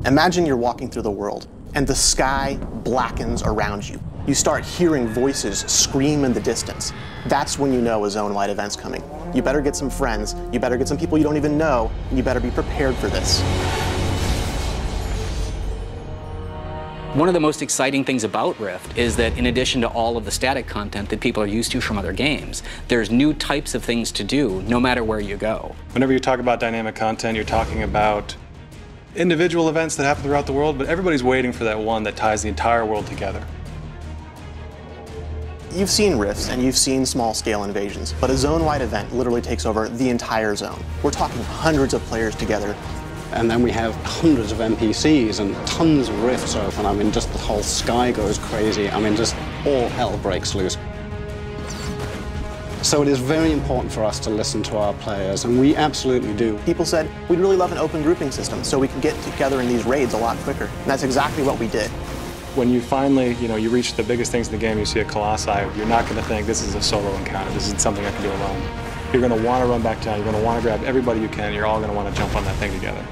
Imagine you're walking through the world and the sky blackens around you. You start hearing voices scream in the distance. That's when you know a zone-wide event's coming. You better get some friends, you better get some people you don't even know, and you better be prepared for this. One of the most exciting things about Rift is that in addition to all of the static content that people are used to from other games, there's new types of things to do no matter where you go. Whenever you talk about dynamic content, you're talking about individual events that happen throughout the world, but everybody's waiting for that one that ties the entire world together. You've seen rifts and you've seen small-scale invasions, but a zone-wide event literally takes over the entire zone. We're talking hundreds of players together. And then we have hundreds of NPCs and tons of rifts open. I mean, just the whole sky goes crazy. I mean, just all hell breaks loose. So it is very important for us to listen to our players, and we absolutely do. People said, we'd really love an open grouping system so we can get together in these raids a lot quicker. And that's exactly what we did. When you finally, you reach the biggest things in the game, you see a Colossi, you're not going to think this is a solo encounter, this isn't something I can do alone. You're going to want to run back down, you're going to want to grab everybody you can, you're all going to want to jump on that thing together.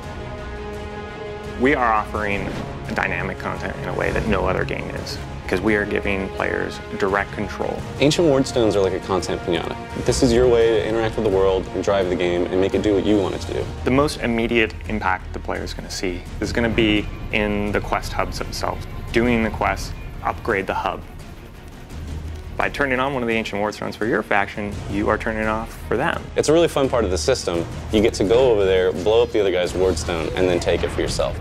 We are offering dynamic content in a way that no other game is, because we are giving players direct control. Ancient Wardstones are like a content pinata. This is your way to interact with the world and drive the game and make it do what you want it to do. The most immediate impact the player is going to see is going to be in the quest hubs themselves. Doing the quests upgrade the hub. By turning on one of the Ancient Wardstones for your faction, you are turning it off for them. It's a really fun part of the system. You get to go over there, blow up the other guy's Wardstone, and then take it for yourself.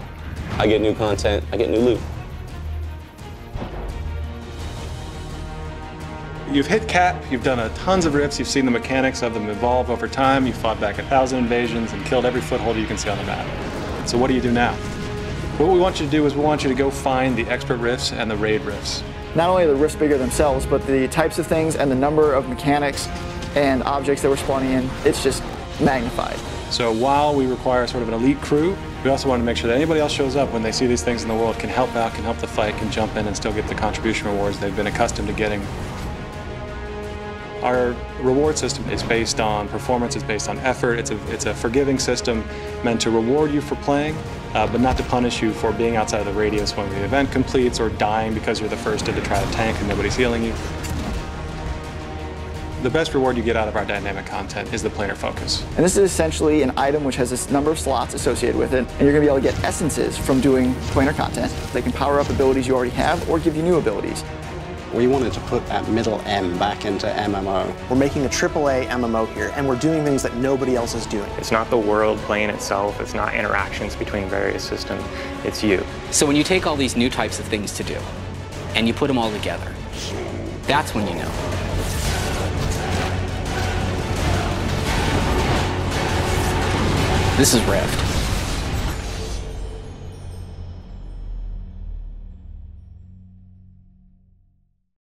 I get new content, I get new loot. You've hit cap, you've done tons of rifts, you've seen the mechanics of them evolve over time, you've fought back 1,000 invasions and killed every foothold you can see on the map. So what do you do now? What we want you to do is we want you to go find the expert rifts and the raid rifts. Not only are the rifts bigger themselves, but the types of things and the number of mechanics and objects that we're spawning in, it's just magnified. So while we require sort of an elite crew, we also want to make sure that anybody else shows up when they see these things in the world, can help out, can help the fight, can jump in and still get the contribution rewards they've been accustomed to getting. Our reward system is based on performance, it's based on effort, it's a forgiving system meant to reward you for playing, but not to punish you for being outside of the radius when the event completes or dying because you're the first to try to tank and nobody's healing you. The best reward you get out of our dynamic content is the planar focus. And this is essentially an item which has this number of slots associated with it, and you're going to be able to get essences from doing planar content. They can power up abilities you already have or give you new abilities. We wanted to put that middle M back into MMO. We're making a AAA MMO here, and we're doing things that nobody else is doing. It's not the world playing itself, it's not interactions between various systems, it's you. So when you take all these new types of things to do, and you put them all together, that's when you know. This is Rift.